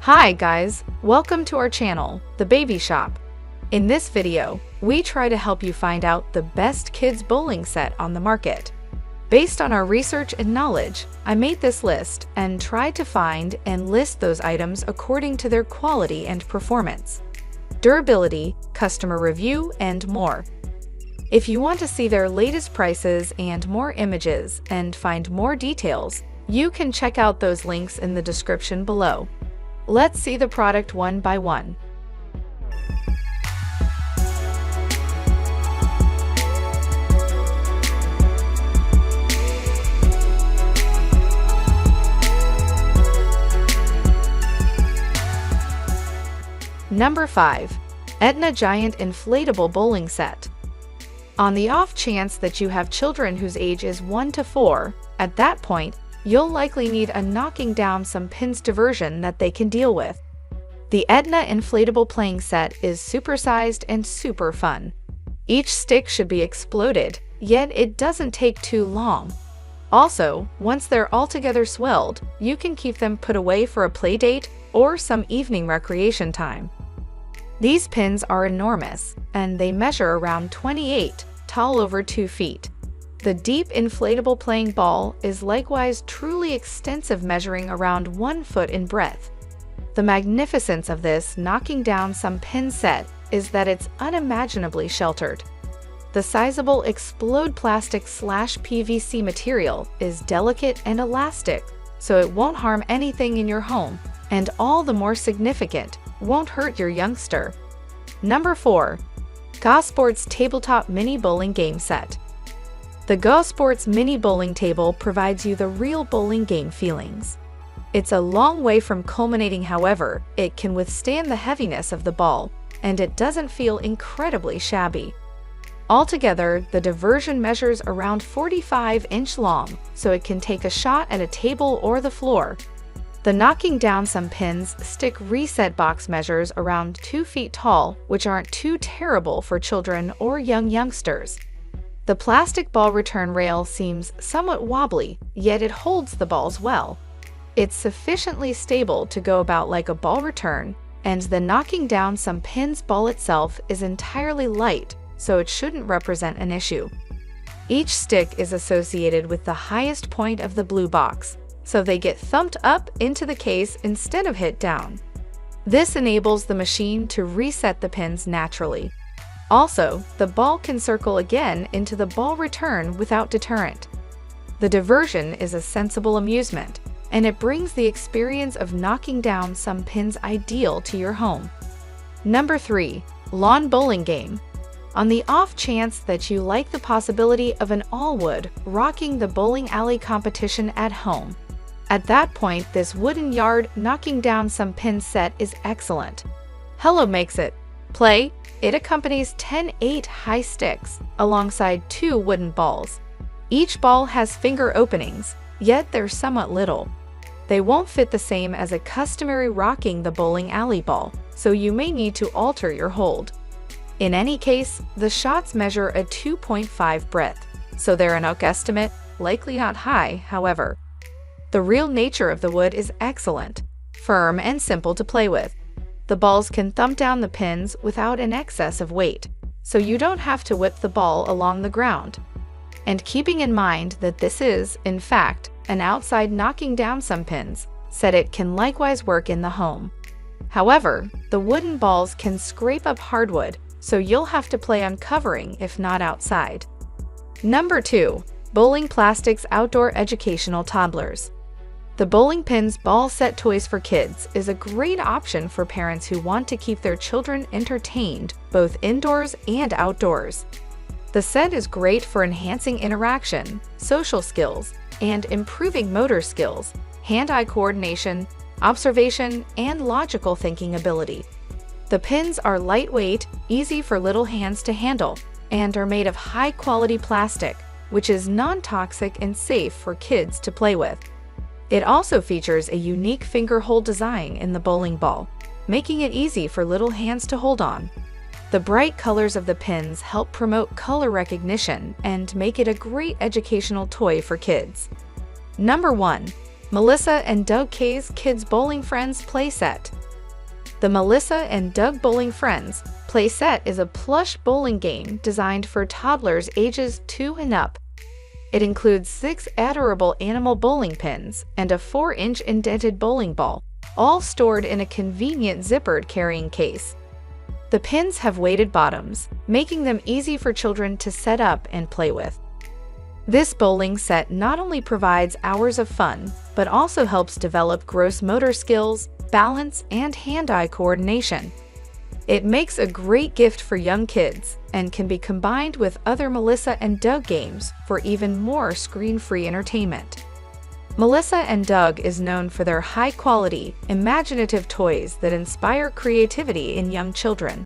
Hi guys, welcome to our channel, The Baby Shop. In this video, we try to help you find out the best kids bowling set on the market. Based on our research and knowledge, I made this list and tried to find and list those items according to their quality and performance, durability, customer review, and more. If you want to see their latest prices and more images and find more details, you can check out those links in the description below. Let's see the product one by one. Number 5. Etna Giant Inflatable Bowling Set. On the off chance that you have children whose age is 1 to 4, at that point, you'll likely need a knocking down some pins diversion that they can deal with. The Etna Inflatable Playing Set is supersized and super fun. Each stick should be exploded, yet it doesn't take too long. Also, once they're altogether swelled, you can keep them put away for a play date or some evening recreation time. These pins are enormous, and they measure around 28, tall over 2 feet. The deep inflatable playing ball is likewise truly extensive, measuring around 1 foot in breadth. The magnificence of this knocking down some pin set is that it's unimaginably sheltered. The sizable explode plastic/PVC material is delicate and elastic, so it won't harm anything in your home, and all the more significant, won't hurt your youngster. Number 4. GoSports Tabletop Mini Bowling Game Set. The GoSports Mini Bowling Table provides you the real bowling game feelings. It's a long way from culminating, however, it can withstand the heaviness of the ball, and it doesn't feel incredibly shabby. Altogether, the diversion measures around 45-inch long, so it can take a shot at a table or the floor. The knocking down some pins stick reset box measures around 2 feet tall, which aren't too terrible for children or youngsters. The plastic ball return rail seems somewhat wobbly, yet it holds the balls well. It's sufficiently stable to go about like a ball return, and the knocking down some pins ball itself is entirely light, so it shouldn't represent an issue. Each stick is associated with the highest point of the blue box, so they get thumped up into the case instead of hit down. This enables the machine to reset the pins naturally. Also, the ball can circle again into the ball return without deterrent. The diversion is a sensible amusement, and it brings the experience of knocking down some pins ideal to your home. Number 3. Lawn Bowling Game. On the off chance that you like the possibility of an all-wood rocking the bowling alley competition at home, at that point this wooden yard knocking down some pin set is excellent. Hello makes it. Play. It accompanies 10 8-high sticks alongside 2 wooden balls. Each ball has finger openings, yet they're somewhat little. They won't fit the same as a customary rocking the bowling alley ball, so you may need to alter your hold. In any case, the shots measure a 2.5 breadth, so they're an estimate, likely not high, however. The real nature of the wood is excellent, firm and simple to play with. The balls can thump down the pins without an excess of weight, so you don't have to whip the ball along the ground. And keeping in mind that this is, in fact, an outside knocking down some pins set, it can likewise work in the home. However, the wooden balls can scrape up hardwood, so you'll have to play on covering if not outside. Number 2. Bowling Plastics Outdoor Educational-Toddlers. The Bowling Pins Ball Set Toys for Kids is a great option for parents who want to keep their children entertained both indoors and outdoors. The set is great for enhancing interaction, social skills, and improving motor skills, hand-eye coordination, observation, and logical thinking ability. The pins are lightweight, easy for little hands to handle, and are made of high-quality plastic, which is non-toxic and safe for kids to play with. It also features a unique finger hold design in the bowling ball, making it easy for little hands to hold on. The bright colors of the pins help promote color recognition and make it a great educational toy for kids. Number 1. Melissa and Doug K's Kids Bowling Friends Playset. The Melissa and Doug Bowling Friends Playset is a plush bowling game designed for toddlers ages 2 and up. It includes 6 adorable animal bowling pins and a 4-inch indented bowling ball, all stored in a convenient zippered carrying case. The pins have weighted bottoms, making them easy for children to set up and play with. This bowling set not only provides hours of fun, but also helps develop gross motor skills, balance, and hand-eye coordination. It makes a great gift for young kids and can be combined with other Melissa and Doug games for even more screen-free entertainment. Melissa and Doug is known for their high-quality, imaginative toys that inspire creativity in young children.